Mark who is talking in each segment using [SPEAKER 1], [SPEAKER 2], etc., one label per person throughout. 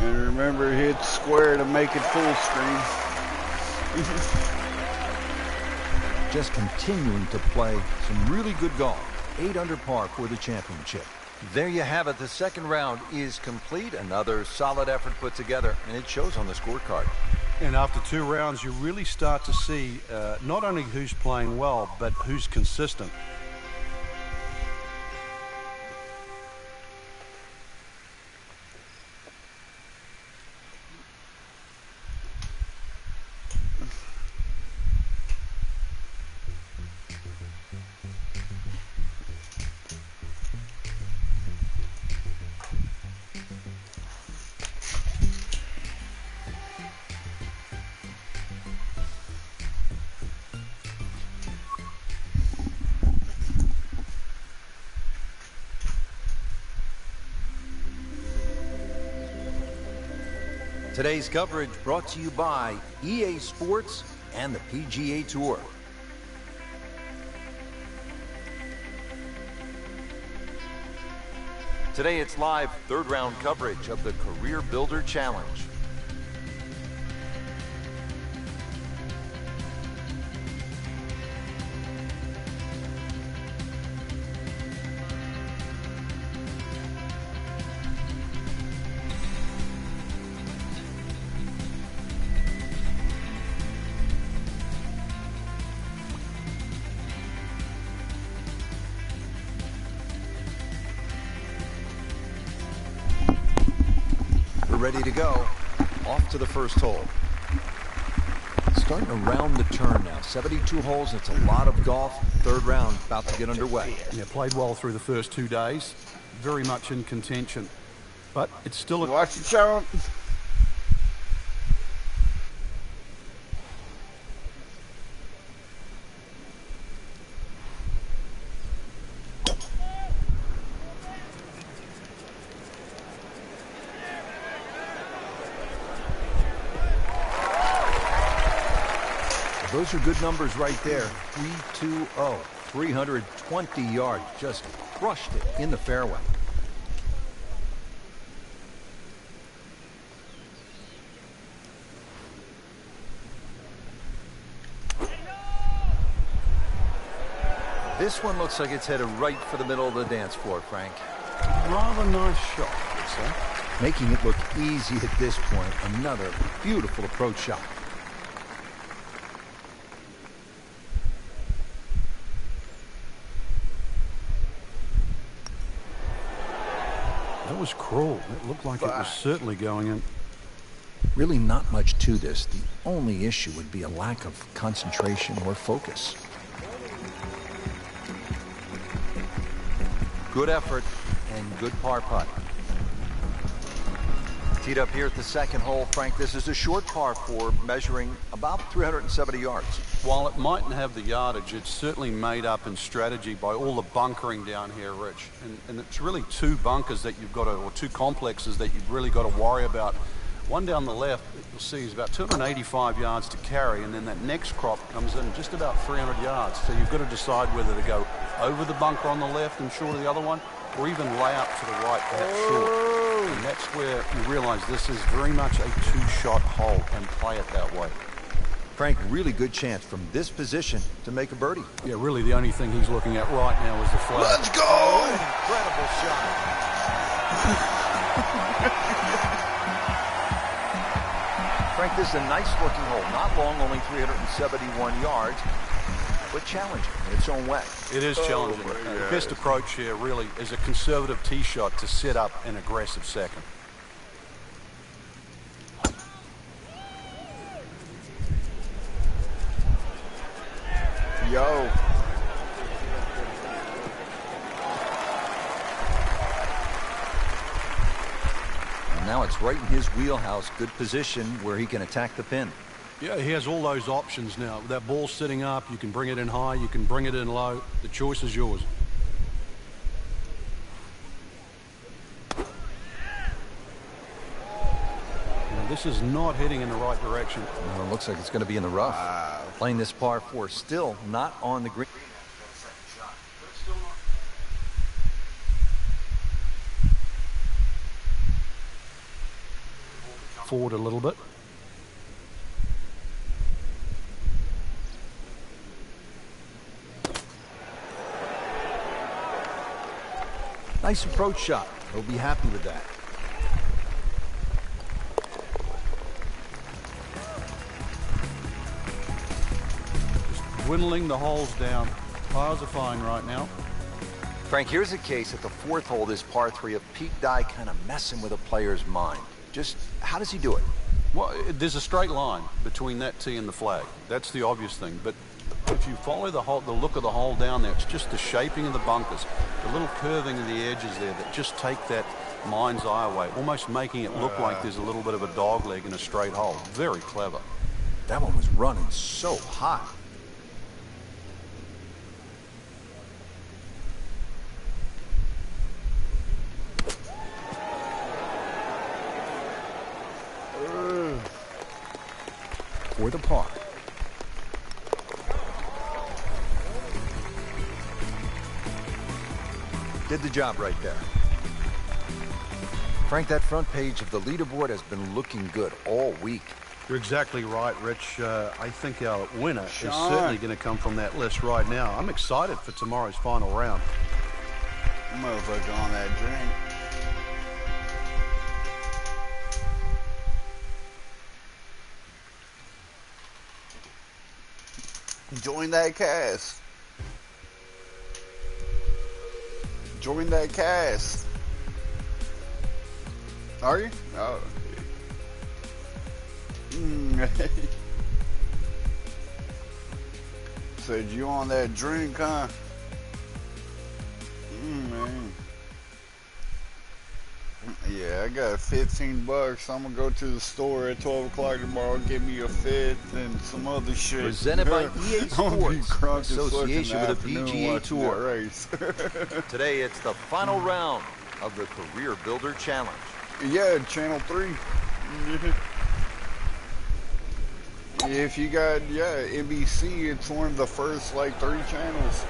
[SPEAKER 1] And remember, hit square to make it full screen.
[SPEAKER 2] Just continuing to play some really good golf. 8 under par for the championship.
[SPEAKER 3] There you have it. The second round is complete. Another solid effort put together, and it shows on the scorecard.
[SPEAKER 4] And after 2 rounds, you really start to see not only who's playing well, but who's consistent.
[SPEAKER 3] Today's coverage brought to you by EA Sports and the PGA Tour. Today it's live third round coverage of the Career Builder Challenge. Ready to go. Off to the first hole. Starting around the turn now. 72 holes. It's a lot of golf. Third round about to get underway.
[SPEAKER 4] Yeah, played well through the first 2 days. Very much in contention. But it's still a...
[SPEAKER 1] Watch the challenge.
[SPEAKER 3] Those are good numbers right there. 320, 320 yards. Just crushed it in the fairway. This one looks like it's headed right for the middle of the dance floor, Frank.
[SPEAKER 4] Rather nice shot, I'd say.
[SPEAKER 3] Making it look easy at this point. Another beautiful approach shot.
[SPEAKER 4] That was cruel. It looked like it was certainly going in.
[SPEAKER 2] Really not much to this. The only issue would be a lack of concentration or focus.
[SPEAKER 3] Good effort and good par putt. Teed up here at the second hole, Frank. This is a short par 4 measuring about 370 yards.
[SPEAKER 4] While it mightn't have the yardage, it's certainly made up in strategy by all the bunkering down here, Rich. And it's really 2 bunkers that you've got to, or 2 complexes that you've really got to worry about. One down the left, you'll see, is about 285 yards to carry, and then that next crop comes in just about 300 yards. So you've got to decide whether to go over the bunker on the left and short of the other one, or even lay up to the right, perhaps short. And that's where you realize this is very much a 2-shot hole, and play it that way.
[SPEAKER 3] Frank, really good chance from this position to make a birdie.
[SPEAKER 4] Yeah, really the only thing he's looking at right now is the flag.
[SPEAKER 1] Let's go!
[SPEAKER 3] Oh, incredible shot. Frank, this is a nice looking hole. Not long, only 371 yards, but challenging in its own way.
[SPEAKER 4] It is challenging. The best approach here really is a conservative tee shot to set up an aggressive second.
[SPEAKER 1] Yo.
[SPEAKER 3] And now it's right in his wheelhouse. Good position where he can attack the pin.
[SPEAKER 4] Yeah, he has all those options now. With that ball sitting up, you can bring it in high, you can bring it in low. The choice is yours. Now, this is not heading in the right direction.
[SPEAKER 3] No, it looks like it's going to be in the rough. Playing this par 4, still not on the green.
[SPEAKER 4] forward a little bit.
[SPEAKER 2] Nice approach shot. He'll be happy with that.
[SPEAKER 4] Just dwindling the holes down. Pars are fine right now.
[SPEAKER 3] Frank, here's a case at the fourth hole, this par 3, of Pete Dye kind of messing with a player's mind. Just how does he do it?
[SPEAKER 4] Well, there's a straight line between that tee and the flag. That's the obvious thing. But if you follow the look of the hole down there, it's just the shaping of the bunkers, the little curving of the edges there that just take that mind's eye away, almost making it look like there's a little bit of a dog leg in a straight hole. Very clever.
[SPEAKER 2] That one was running so hot. For the par. Did the job right there. Frank, that front page of the leaderboard has been looking good all week.
[SPEAKER 4] You're exactly right, Rich. I think our winner
[SPEAKER 1] Sean.
[SPEAKER 4] is certainly going to come from that list right now. I'm excited for tomorrow's final round.
[SPEAKER 1] Motherfucker on that drink. Join that cast. Join that cast. Are you? Oh. Said you on that drink, huh? Man. Yeah, I got $15. I'm gonna go to the store at 12 o'clock tomorrow, get me a fit and some other shit.
[SPEAKER 2] Presented by EA
[SPEAKER 1] I'm gonna be
[SPEAKER 2] Sports,
[SPEAKER 1] crunk as fuck in
[SPEAKER 2] association
[SPEAKER 1] the
[SPEAKER 2] with the
[SPEAKER 1] afternoon
[SPEAKER 2] PGA
[SPEAKER 1] watching
[SPEAKER 2] Tour.
[SPEAKER 1] that race.
[SPEAKER 3] Today, it's the final round of the Career Builder Challenge.
[SPEAKER 1] Yeah, Channel 3. If you got, NBC, it's one of the first, like, 3 channels.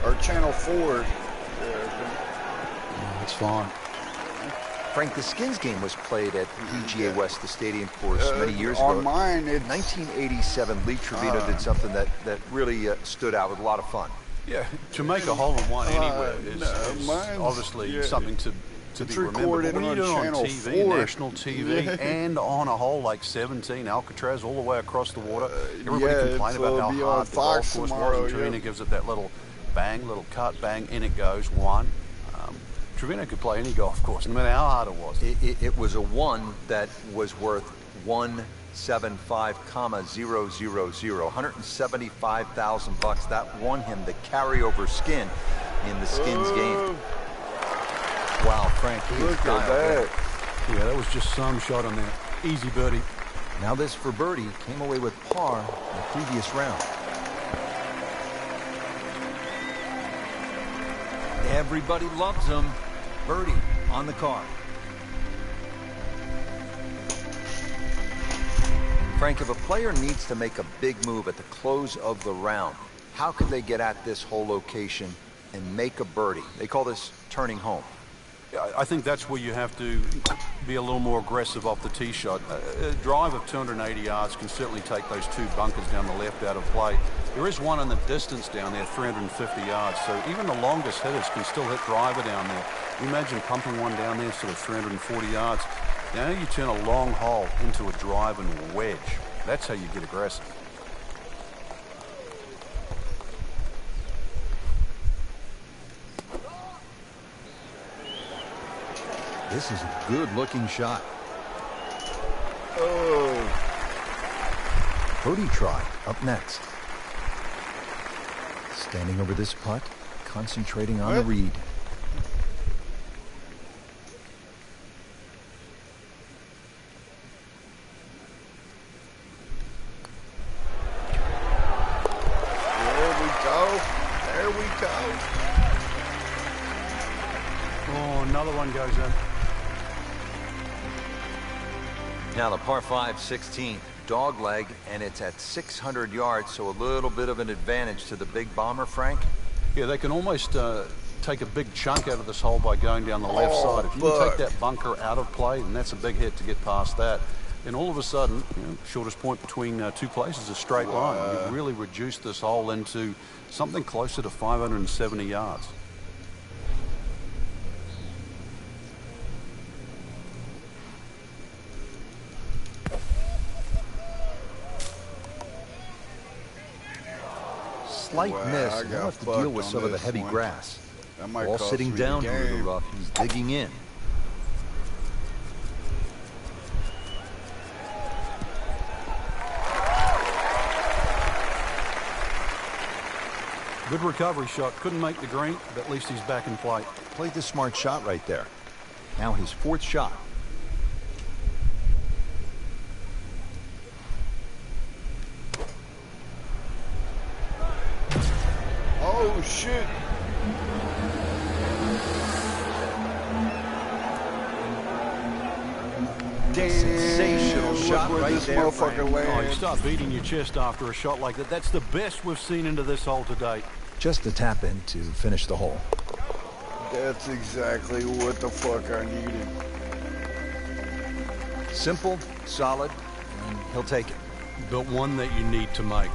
[SPEAKER 1] Or Channel 4. Yeah,
[SPEAKER 4] It's fine.
[SPEAKER 3] Frank, the Skins game was played at PGA West, the stadium course, many years ago.
[SPEAKER 1] On mine, it's...
[SPEAKER 3] 1987, Lee Trevino did something that really stood out with a lot of fun.
[SPEAKER 4] Yeah, to make a hole in one anywhere is
[SPEAKER 1] mine's-
[SPEAKER 4] obviously something to be
[SPEAKER 1] It's
[SPEAKER 4] remembered.
[SPEAKER 1] recorded
[SPEAKER 4] But when you do it
[SPEAKER 1] on
[SPEAKER 4] on
[SPEAKER 1] Channel
[SPEAKER 4] TV,
[SPEAKER 1] 4.
[SPEAKER 4] national TV,
[SPEAKER 1] Yeah.
[SPEAKER 4] and on a hole like 17, Alcatraz, all the way across the water, everybody
[SPEAKER 1] yeah,
[SPEAKER 4] complained
[SPEAKER 1] it'll
[SPEAKER 4] about
[SPEAKER 1] be
[SPEAKER 4] how
[SPEAKER 1] on
[SPEAKER 4] hard the
[SPEAKER 1] Fox
[SPEAKER 4] golf course
[SPEAKER 1] tomorrow,
[SPEAKER 4] was, and Trevino
[SPEAKER 1] yeah.
[SPEAKER 4] gives it that little bang, little cut, bang, in it goes, one. Trevino could play any golf course, no matter how hard it was.
[SPEAKER 3] It was a one that was worth 175,000, $175,000. That won him the carryover skin in the Skins game. Wow, Frank, he is
[SPEAKER 1] Look at
[SPEAKER 3] dialed
[SPEAKER 1] that.
[SPEAKER 3] in.
[SPEAKER 4] Yeah, that was just some shot on there. Easy birdie.
[SPEAKER 2] Now this for birdie came away with par in the previous round. Everybody loves him. Birdie on the card.
[SPEAKER 3] Frank, if a player needs to make a big move at the close of the round, how could they get at this whole location and make a birdie? They call this turning home.
[SPEAKER 4] I think that's where you have to be a little more aggressive off the tee shot. A drive of 280 yards can certainly take those 2 bunkers down the left out of play. There is one in the distance down there, 350 yards, so even the longest hitters can still hit driver down there. You imagine pumping one down there sort of 340 yards. Now you turn a long hole into a drive and a wedge. That's how you get aggressive.
[SPEAKER 2] This is a good-looking shot.
[SPEAKER 1] Oh.
[SPEAKER 2] Birdie try up next. Standing over this putt, concentrating on the
[SPEAKER 1] What?
[SPEAKER 2] read.
[SPEAKER 1] There we go. There we go.
[SPEAKER 4] Oh, another one goes in.
[SPEAKER 3] Now the par 5 16th, dog leg, and it's at 600 yards, so a little bit of an advantage to the big bomber, Frank.
[SPEAKER 4] Yeah, they can almost take a big chunk out of this hole by going down the left side. If you can take that bunker out of play, and that's a big hit to get past that, And all of a sudden, shortest point between two places is a straight line. You've really reduced this hole into something closer to 570 yards.
[SPEAKER 2] Slight miss, and he'll have to deal with some of the heavy grass. Ball
[SPEAKER 1] cost
[SPEAKER 2] sitting
[SPEAKER 1] me
[SPEAKER 2] down
[SPEAKER 1] the
[SPEAKER 2] here in the
[SPEAKER 1] game.
[SPEAKER 2] rough. He's digging in.
[SPEAKER 4] Good recovery shot. Couldn't make the green, but at least he's back in play.
[SPEAKER 2] Played the smart shot right there. Now his fourth shot.
[SPEAKER 1] Oh, shit. Damn,
[SPEAKER 2] Sensational
[SPEAKER 1] look
[SPEAKER 2] shot
[SPEAKER 1] where
[SPEAKER 2] right
[SPEAKER 1] this
[SPEAKER 2] there,
[SPEAKER 1] motherfucker
[SPEAKER 2] Frank.
[SPEAKER 4] Oh, you
[SPEAKER 1] lands.
[SPEAKER 4] start beating your chest after a shot like that. That's the best we've seen into this hole to date.
[SPEAKER 2] Just a tap in to finish the hole.
[SPEAKER 1] That's exactly what the fuck I needed.
[SPEAKER 2] Simple, solid, and he'll take it.
[SPEAKER 4] But one that you need to make.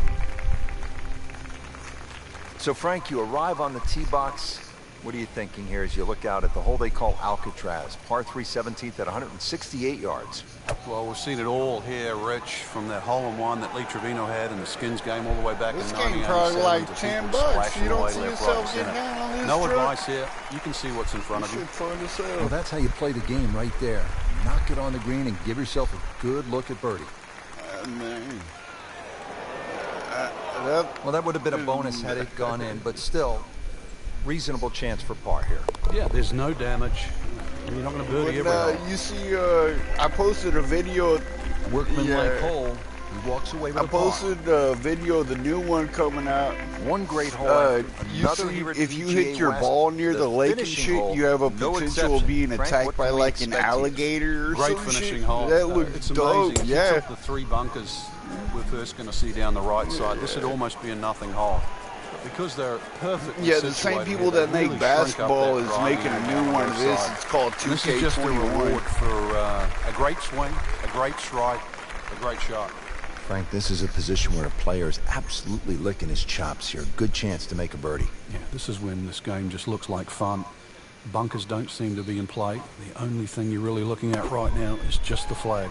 [SPEAKER 3] So, Frank, you arrive on the tee box. What are you thinking here as you look out at the hole they call Alcatraz? Par 3 17th at 168 yards.
[SPEAKER 4] Well, we've seen it all here, Rich, from that hole-in-one that Lee Trevino had in the Skins game all the way back
[SPEAKER 1] This
[SPEAKER 4] in
[SPEAKER 1] game
[SPEAKER 4] 1987
[SPEAKER 1] probably like
[SPEAKER 4] to
[SPEAKER 1] 10
[SPEAKER 4] people
[SPEAKER 1] bucks.
[SPEAKER 4] splashing
[SPEAKER 1] You don't
[SPEAKER 4] away
[SPEAKER 1] see
[SPEAKER 4] left,
[SPEAKER 1] yourself
[SPEAKER 4] right,
[SPEAKER 1] getting
[SPEAKER 4] center.
[SPEAKER 1] down on this
[SPEAKER 4] No
[SPEAKER 1] truck.
[SPEAKER 4] advice here. You can see what's in front of you.
[SPEAKER 1] Shit fun as hell.
[SPEAKER 2] Well, that's how you play the game right there. Knock it on the green and give yourself a good look at birdie.
[SPEAKER 1] Man.
[SPEAKER 2] Well, that would have been a bonus had it gone in, but still, reasonable chance for par here.
[SPEAKER 4] Yeah, there's no damage. You're not going to birdie every hole.
[SPEAKER 1] You see, I posted a video.
[SPEAKER 2] Workman-like hole. He walks away with
[SPEAKER 1] I
[SPEAKER 2] a par.
[SPEAKER 1] posted a video of the new one coming out.
[SPEAKER 3] One great hole.
[SPEAKER 1] You
[SPEAKER 3] Another
[SPEAKER 1] see,
[SPEAKER 3] here at
[SPEAKER 1] if you
[SPEAKER 3] PGA
[SPEAKER 1] hit your
[SPEAKER 3] West,
[SPEAKER 1] ball near the lake and
[SPEAKER 3] finishing
[SPEAKER 1] shit,
[SPEAKER 3] hole,
[SPEAKER 1] you have a
[SPEAKER 3] no
[SPEAKER 1] potential of
[SPEAKER 3] exception.
[SPEAKER 1] being
[SPEAKER 3] Frank,
[SPEAKER 1] attacked
[SPEAKER 3] what
[SPEAKER 1] by
[SPEAKER 3] can we
[SPEAKER 1] like an
[SPEAKER 3] expect here?
[SPEAKER 1] alligator or
[SPEAKER 4] Great
[SPEAKER 1] some
[SPEAKER 4] finishing
[SPEAKER 1] shit.
[SPEAKER 4] hole.
[SPEAKER 1] That looked
[SPEAKER 4] It's
[SPEAKER 1] dope.
[SPEAKER 4] amazing.
[SPEAKER 1] Yeah.
[SPEAKER 4] If you took the three bunkers we're first going to see down the right side, this would almost be a nothing hole. Because they're perfectly
[SPEAKER 1] Yeah, the same
[SPEAKER 4] situated
[SPEAKER 1] people
[SPEAKER 4] here,
[SPEAKER 1] that
[SPEAKER 4] they
[SPEAKER 1] make
[SPEAKER 4] really shrunk up
[SPEAKER 1] basketball
[SPEAKER 4] that
[SPEAKER 1] is
[SPEAKER 4] driving
[SPEAKER 1] making a
[SPEAKER 4] down
[SPEAKER 1] new
[SPEAKER 4] the
[SPEAKER 1] one of
[SPEAKER 4] left
[SPEAKER 1] this.
[SPEAKER 4] side.
[SPEAKER 1] It's called
[SPEAKER 4] And this is just a
[SPEAKER 1] 2K21.
[SPEAKER 4] reward for a great swing, a great strike, a great shot.
[SPEAKER 2] Frank, this is a position where a player is absolutely licking his chops here. Good chance to make a birdie.
[SPEAKER 4] Yeah, this is when this game just looks like fun. Bunkers don't seem to be in play. The only thing you're really looking at right now is just the flag.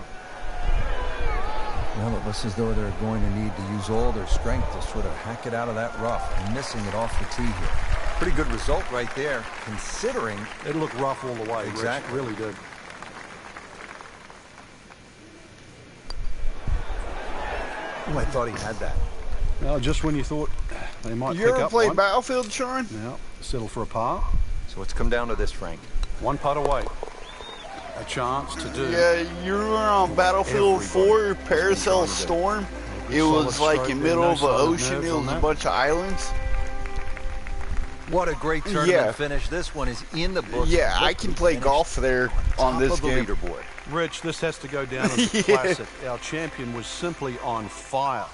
[SPEAKER 2] Well, it looks as though they're going to need to use all their strength to sort of hack it out of that rough, missing it off the tee here.
[SPEAKER 3] Pretty good result right there, considering.
[SPEAKER 4] It looked rough all the way.
[SPEAKER 2] Exactly.
[SPEAKER 4] Rich, it really did.
[SPEAKER 2] Oh, I thought he had that.
[SPEAKER 4] Well, just when you thought they might
[SPEAKER 1] You
[SPEAKER 4] pick
[SPEAKER 1] ever
[SPEAKER 4] up
[SPEAKER 1] play
[SPEAKER 4] one.
[SPEAKER 1] Battlefield, Sean?
[SPEAKER 4] Now, settle for a par.
[SPEAKER 3] So it's come down to this, Frank.
[SPEAKER 4] One putt away. A chance to do.
[SPEAKER 1] Yeah, you were on Battlefield 4, Paracel Storm. It was
[SPEAKER 4] solid
[SPEAKER 1] like
[SPEAKER 4] stroke
[SPEAKER 1] in the
[SPEAKER 4] there,
[SPEAKER 1] middle
[SPEAKER 4] no
[SPEAKER 1] of an
[SPEAKER 4] solid
[SPEAKER 1] ocean.
[SPEAKER 4] nerves
[SPEAKER 1] It
[SPEAKER 4] on
[SPEAKER 1] was a
[SPEAKER 4] that.
[SPEAKER 1] bunch of islands.
[SPEAKER 3] What a great tournament
[SPEAKER 1] Yeah.
[SPEAKER 3] finish. This one is in the books.
[SPEAKER 1] Yeah,
[SPEAKER 3] Look
[SPEAKER 1] I can
[SPEAKER 3] who
[SPEAKER 1] play
[SPEAKER 3] finished
[SPEAKER 1] golf there on
[SPEAKER 3] top
[SPEAKER 1] this
[SPEAKER 3] of the
[SPEAKER 1] game.
[SPEAKER 3] leaderboard.
[SPEAKER 4] Rich, this has to go down as a
[SPEAKER 1] Yeah.
[SPEAKER 4] classic. Our champion was simply on fire.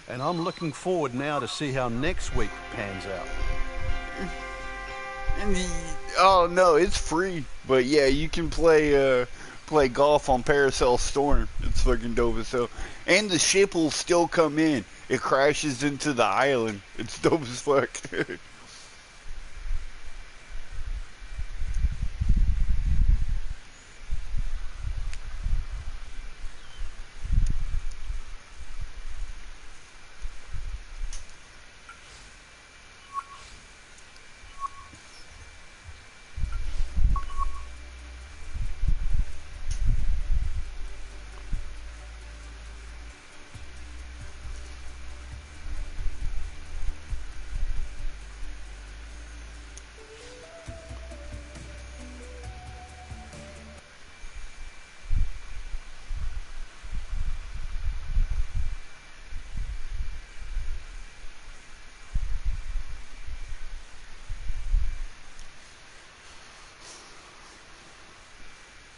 [SPEAKER 4] And I'm looking forward now to see how next week pans out.
[SPEAKER 1] Oh no, it's free. But yeah, you can play golf on Paracel Storm. It's fucking dope as hell. And the ship will still come in. It crashes into the island. It's dope as fuck.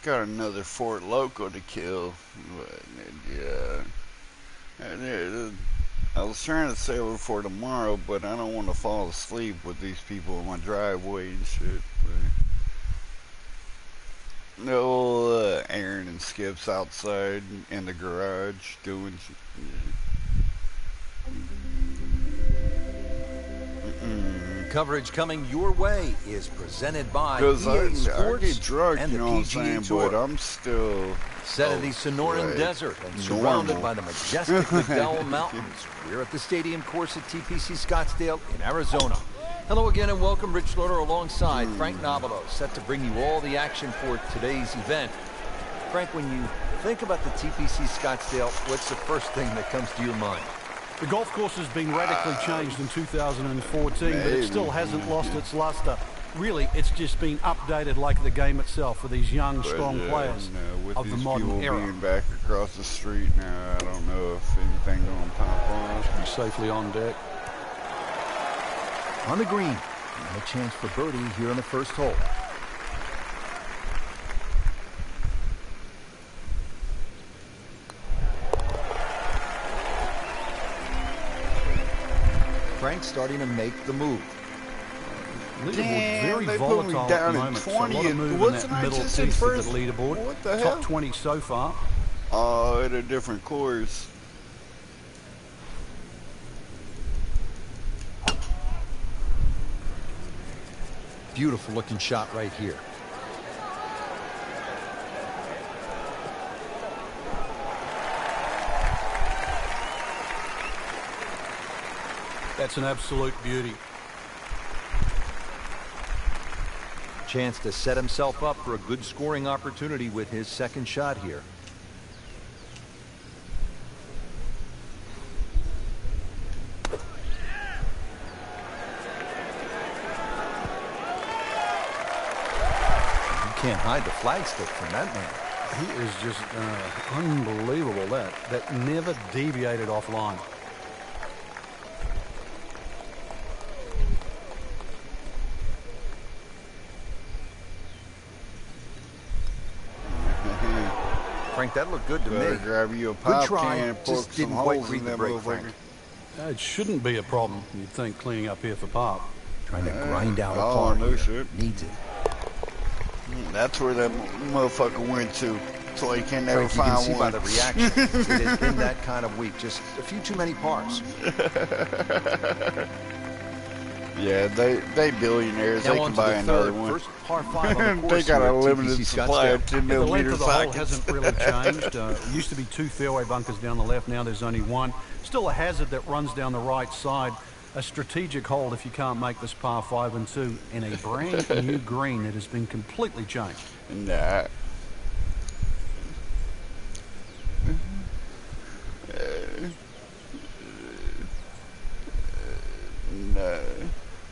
[SPEAKER 1] Got another Fort Loco to kill. But, yeah. I was trying to save it for tomorrow, but I don't want to fall asleep with these people in my driveway and shit. But, no, Aaron and Skip's outside in the garage doing.
[SPEAKER 3] Coverage coming your way is presented by
[SPEAKER 1] Because
[SPEAKER 3] EA
[SPEAKER 1] I
[SPEAKER 3] Sports
[SPEAKER 1] get drunk,
[SPEAKER 3] and
[SPEAKER 1] you
[SPEAKER 3] the
[SPEAKER 1] know what I'm
[SPEAKER 3] PGA
[SPEAKER 1] saying,
[SPEAKER 3] Tour.
[SPEAKER 1] but I'm still
[SPEAKER 3] Set in the Sonoran
[SPEAKER 1] right.
[SPEAKER 3] Desert and surrounded
[SPEAKER 1] Normal.
[SPEAKER 3] by the majestic McDowell Mountains. We're at the stadium course at TPC Scottsdale in Arizona. Hello again and welcome. Rich Slaughter alongside Frank Nobilo, set to bring you all the action for today's event. Frank, when you think about the TPC Scottsdale, what's the first thing that comes to your mind?
[SPEAKER 4] The golf course has been radically changed in 2014, but it still hasn't lost its luster. Really, it's just been updated like the game itself for these young, strong players
[SPEAKER 1] with
[SPEAKER 4] of the
[SPEAKER 1] these
[SPEAKER 4] modern
[SPEAKER 1] people
[SPEAKER 4] era.
[SPEAKER 1] being back across the street now, I don't know if anything going to pop off.
[SPEAKER 4] Be safely on deck.
[SPEAKER 2] On the green, and a chance for birdie here on the first hole.
[SPEAKER 3] Frank starting to make the move.
[SPEAKER 4] Leaderboard
[SPEAKER 1] Damn,
[SPEAKER 4] very
[SPEAKER 1] they put me
[SPEAKER 4] volatile
[SPEAKER 1] down
[SPEAKER 4] at
[SPEAKER 1] in
[SPEAKER 4] the moment. So a lot
[SPEAKER 1] 20th.
[SPEAKER 4] of move in
[SPEAKER 1] Wasn't
[SPEAKER 4] that
[SPEAKER 1] I
[SPEAKER 4] middle
[SPEAKER 1] just
[SPEAKER 4] piece
[SPEAKER 1] in
[SPEAKER 4] of
[SPEAKER 1] first?
[SPEAKER 4] the leaderboard.
[SPEAKER 1] What the
[SPEAKER 4] Top
[SPEAKER 1] hell?
[SPEAKER 4] 20 so far.
[SPEAKER 1] Oh, at a different course.
[SPEAKER 3] Beautiful looking shot right here.
[SPEAKER 4] That's an absolute beauty.
[SPEAKER 3] Chance to set himself up for a good scoring opportunity with his second shot here. You can't hide the flagstick from that man.
[SPEAKER 4] He is just unbelievable. That never deviated offline.
[SPEAKER 3] Frank, that looked good to
[SPEAKER 1] Better
[SPEAKER 3] me.
[SPEAKER 1] grab you a pop
[SPEAKER 3] try,
[SPEAKER 1] can and poke
[SPEAKER 3] just
[SPEAKER 1] some
[SPEAKER 3] didn't quite
[SPEAKER 1] holes
[SPEAKER 3] read
[SPEAKER 1] in
[SPEAKER 3] the
[SPEAKER 1] that
[SPEAKER 3] break,
[SPEAKER 1] motherfucker.
[SPEAKER 3] Frank.
[SPEAKER 4] It shouldn't be a problem, you'd think, cleaning up here for par.
[SPEAKER 3] Trying to grind out a
[SPEAKER 1] oh,
[SPEAKER 3] par
[SPEAKER 1] no
[SPEAKER 3] here.
[SPEAKER 1] shit.
[SPEAKER 3] Needs it.
[SPEAKER 1] That's where that motherfucker went to. So he can never
[SPEAKER 3] Frank, you can
[SPEAKER 1] find
[SPEAKER 3] see
[SPEAKER 1] one.
[SPEAKER 3] by the reaction, it has been that kind of week. Just a few too many pars.
[SPEAKER 1] Yeah, they billionaires.
[SPEAKER 3] Now
[SPEAKER 1] They
[SPEAKER 3] on
[SPEAKER 1] can
[SPEAKER 3] to
[SPEAKER 1] buy
[SPEAKER 3] the
[SPEAKER 1] another
[SPEAKER 3] third,
[SPEAKER 1] one.
[SPEAKER 3] first par 5 on the course.
[SPEAKER 1] They got
[SPEAKER 3] here
[SPEAKER 1] a
[SPEAKER 3] at
[SPEAKER 1] limited
[SPEAKER 3] TPC
[SPEAKER 1] supply of
[SPEAKER 3] Scottsdale.
[SPEAKER 1] 10
[SPEAKER 4] The length
[SPEAKER 1] millimeter
[SPEAKER 4] of the hole
[SPEAKER 1] sockets.
[SPEAKER 4] hasn't really changed. It used to be 2 fairway bunkers down the left. Now there's only 1. Still a hazard that runs down the right side. A strategic hold if you can't make this par 5 and 2 in a brand new green that has been completely changed.
[SPEAKER 1] Nah. No.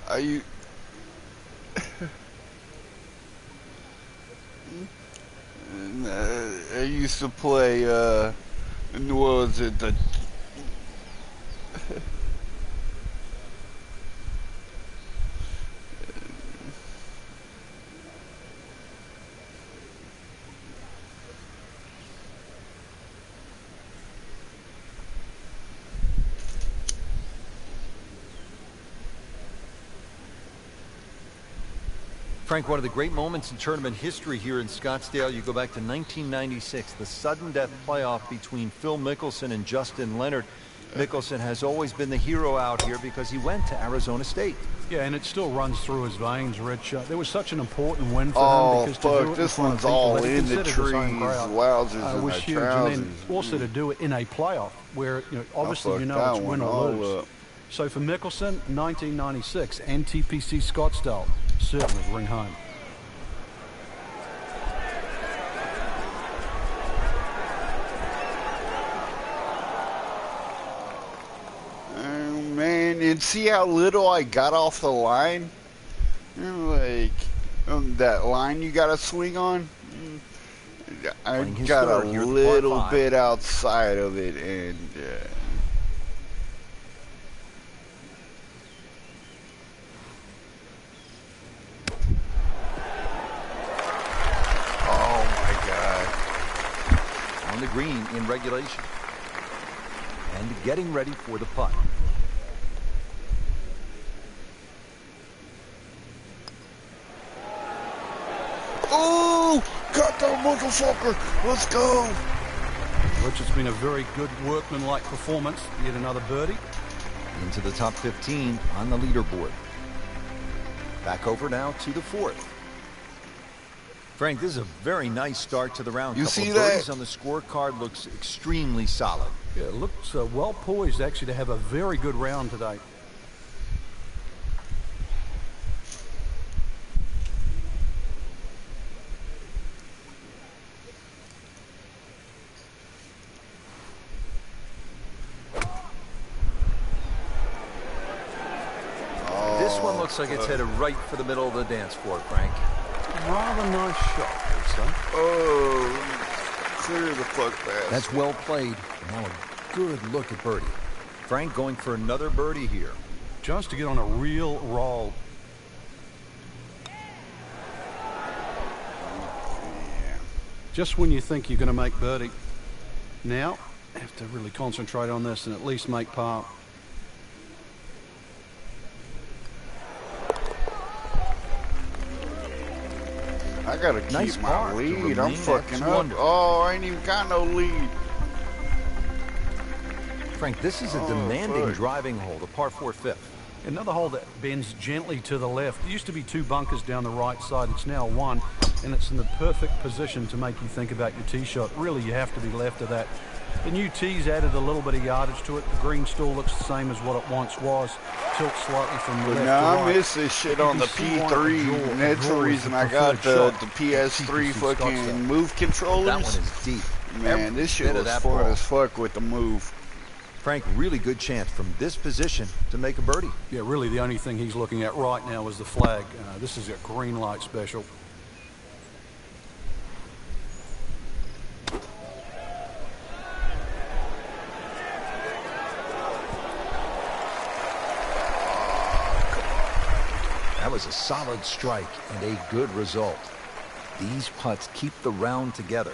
[SPEAKER 1] Are you? I used to play. What was it? The.
[SPEAKER 3] Frank, one of the great moments in tournament history here in Scottsdale. You go back to 1996, the sudden death playoff between Phil Mickelson and Justin Leonard. Mickelson has always been the hero out here because he went to Arizona State.
[SPEAKER 4] Yeah, and it still runs through his veins, Rich. There was such an important win for
[SPEAKER 1] Oh
[SPEAKER 4] him because to do it
[SPEAKER 1] fuck!
[SPEAKER 4] in
[SPEAKER 1] This
[SPEAKER 4] front of
[SPEAKER 1] one's
[SPEAKER 4] people
[SPEAKER 1] all
[SPEAKER 4] that he
[SPEAKER 1] in the
[SPEAKER 4] considered his
[SPEAKER 1] trees.
[SPEAKER 4] own crowd,
[SPEAKER 1] Wowzers in
[SPEAKER 4] was
[SPEAKER 1] the
[SPEAKER 4] huge.
[SPEAKER 1] trousers.
[SPEAKER 4] And then also to do it in a playoff where obviously
[SPEAKER 1] fucked
[SPEAKER 4] it's
[SPEAKER 1] that
[SPEAKER 4] win
[SPEAKER 1] one
[SPEAKER 4] or
[SPEAKER 1] all
[SPEAKER 4] lose.
[SPEAKER 1] up.
[SPEAKER 4] So for Mickelson, 1996 and TPC Scottsdale certainly ring home.
[SPEAKER 1] Oh man, and see how little I got off the line? Like, that line you gotta swing on? I
[SPEAKER 3] Playing his
[SPEAKER 1] got
[SPEAKER 3] third
[SPEAKER 1] a
[SPEAKER 3] here at the par
[SPEAKER 1] little
[SPEAKER 3] 5.
[SPEAKER 1] bit outside of it, and oh my god.
[SPEAKER 3] On the green in regulation. And getting ready for the putt.
[SPEAKER 1] Oh, got the motherfucker. Let's go.
[SPEAKER 4] Rich, it's been a very good workmanlike performance. Yet another birdie.
[SPEAKER 3] Into the top 15 on the leaderboard. Back over now to the 4th. Frank, this is a very nice start to the round.
[SPEAKER 1] You
[SPEAKER 3] Couple
[SPEAKER 1] see
[SPEAKER 3] of
[SPEAKER 1] that?
[SPEAKER 3] birdies on the scorecard, looks extremely solid.
[SPEAKER 4] Yeah, it looks well poised actually to have a very good round today.
[SPEAKER 3] This one looks like it's headed right for the middle of the dance floor, Frank.
[SPEAKER 4] Rather nice shot, I'd say.
[SPEAKER 1] Oh, clear the fuck past.
[SPEAKER 3] That's well played. Now a good look at birdie. Frank going for another birdie here.
[SPEAKER 4] Just to get on a real roll. Just when you think you're going to make birdie. Now, have to really concentrate on this and at least make par.
[SPEAKER 1] I gotta keep
[SPEAKER 3] Nice
[SPEAKER 1] my
[SPEAKER 3] par to
[SPEAKER 1] lead.
[SPEAKER 3] remain
[SPEAKER 1] I'm
[SPEAKER 3] at
[SPEAKER 1] fucking
[SPEAKER 3] 2
[SPEAKER 1] up.
[SPEAKER 3] under.
[SPEAKER 1] Oh, I ain't even got no lead.
[SPEAKER 3] Frank, this is a
[SPEAKER 1] Oh,
[SPEAKER 3] demanding
[SPEAKER 1] fuck.
[SPEAKER 3] driving hole, the par 4 fifth.
[SPEAKER 4] Another hole that bends gently to the left. There used to be 2 bunkers down the right side. It's now 1, and it's in the perfect position to make you think about your tee shot. Really, you have to be left of that. The new tees added a little bit of yardage to it. The green still looks the same as what it once was. Tilt slightly from the
[SPEAKER 1] But
[SPEAKER 4] left
[SPEAKER 1] now
[SPEAKER 4] to
[SPEAKER 1] I
[SPEAKER 4] right.
[SPEAKER 1] miss this shit
[SPEAKER 4] You
[SPEAKER 1] on
[SPEAKER 4] can
[SPEAKER 1] the
[SPEAKER 4] see why
[SPEAKER 1] P3,
[SPEAKER 4] a draw-
[SPEAKER 1] and that's
[SPEAKER 4] a
[SPEAKER 1] the
[SPEAKER 4] draw is
[SPEAKER 1] reason
[SPEAKER 4] the
[SPEAKER 1] I got
[SPEAKER 4] preferred
[SPEAKER 1] the
[SPEAKER 4] shot.
[SPEAKER 1] PS3
[SPEAKER 4] TPC Scottsdale.
[SPEAKER 1] fucking move controllers.
[SPEAKER 3] That one is deep.
[SPEAKER 1] Man,
[SPEAKER 3] Every
[SPEAKER 1] this shit
[SPEAKER 3] bit of
[SPEAKER 1] was
[SPEAKER 3] that
[SPEAKER 1] fun
[SPEAKER 3] ball.
[SPEAKER 1] as fuck with the move.
[SPEAKER 3] Frank, really good chance from this position to make a birdie.
[SPEAKER 4] Yeah, really the only thing he's looking at right now is the flag. This is a green light special.
[SPEAKER 3] That was a solid strike and a good result. These putts keep the round together.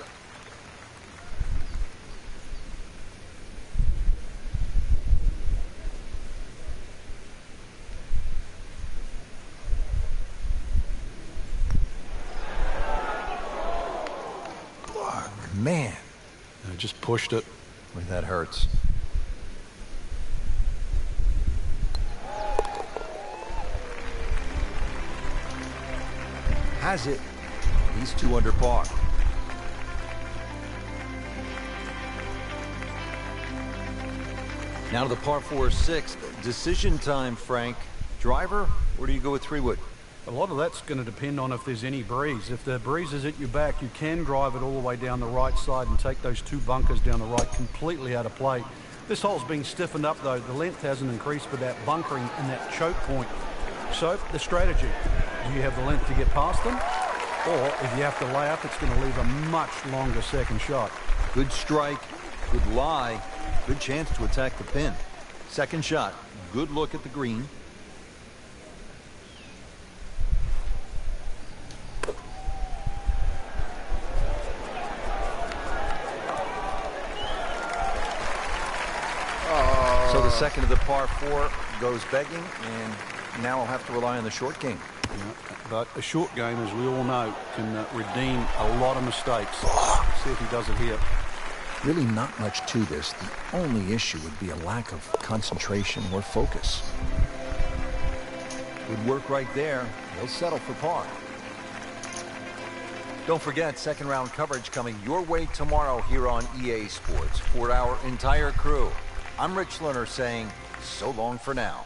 [SPEAKER 3] Man,
[SPEAKER 4] Just pushed it.
[SPEAKER 3] boy, that hurts. Has it. He's 2 under par. Now to the par 4-6. Decision time, Frank. Driver, or do you go with 3-wood?
[SPEAKER 4] A lot of that's going to depend on if there's any breeze. If the breeze is at your back, you can drive it all the way down the right side and take those 2 bunkers down the right completely out of play. This hole's been stiffened up, though. The length hasn't increased, but that bunkering and that choke point. So, the strategy. Do you have the length to get past them? Or, if you have to lay up, it's going to leave a much longer second shot.
[SPEAKER 3] Good strike, good lie, good chance to attack the pin. Second shot, good look at the green. So the second of the par 4 goes begging, and now I'll have to rely on the short game.
[SPEAKER 4] But a short game, as we all know, can redeem a lot of mistakes. See if he does it here.
[SPEAKER 3] Really not much to this. The only issue would be a lack of concentration or focus. Good work right there. He'll settle for par. Don't forget, second round coverage coming your way tomorrow here on EA Sports. For our entire crew, I'm Rich Lerner saying so long for now.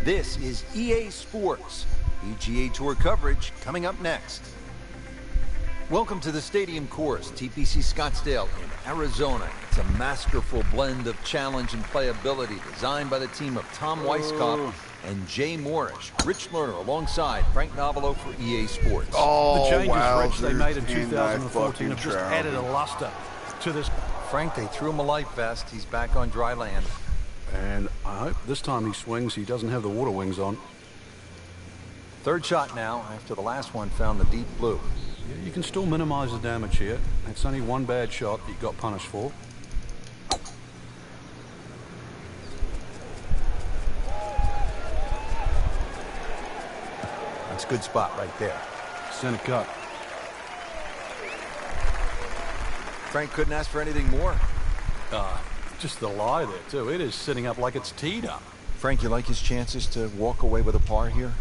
[SPEAKER 3] This is EA Sports. PGA Tour coverage coming up next. Welcome to the Stadium Course, TPC Scottsdale in Arizona. It's a masterful blend of challenge and playability designed by the team of Tom Weisskopf and Jay Morrish. Rich Lerner alongside Frank Novello for EA Sports.
[SPEAKER 4] The changes,
[SPEAKER 1] wow,
[SPEAKER 4] Rich, they made in
[SPEAKER 1] and
[SPEAKER 4] 2014 have just
[SPEAKER 1] fucking
[SPEAKER 4] added a luster to this.
[SPEAKER 3] Frank, they threw him a life vest. He's back on dry land.
[SPEAKER 4] And I hope this time he swings, he doesn't have the water wings on.
[SPEAKER 3] Third shot now after the last one found the deep blue.
[SPEAKER 4] Yeah, you can still minimize the damage here. It's only one bad shot that you got punished for.
[SPEAKER 3] That's a good spot right there.
[SPEAKER 4] Center cut.
[SPEAKER 3] Frank couldn't ask for anything more.
[SPEAKER 4] Just the lie there, too. It is sitting up like it's teed up.
[SPEAKER 3] Frank, you like his chances to walk away with a par here?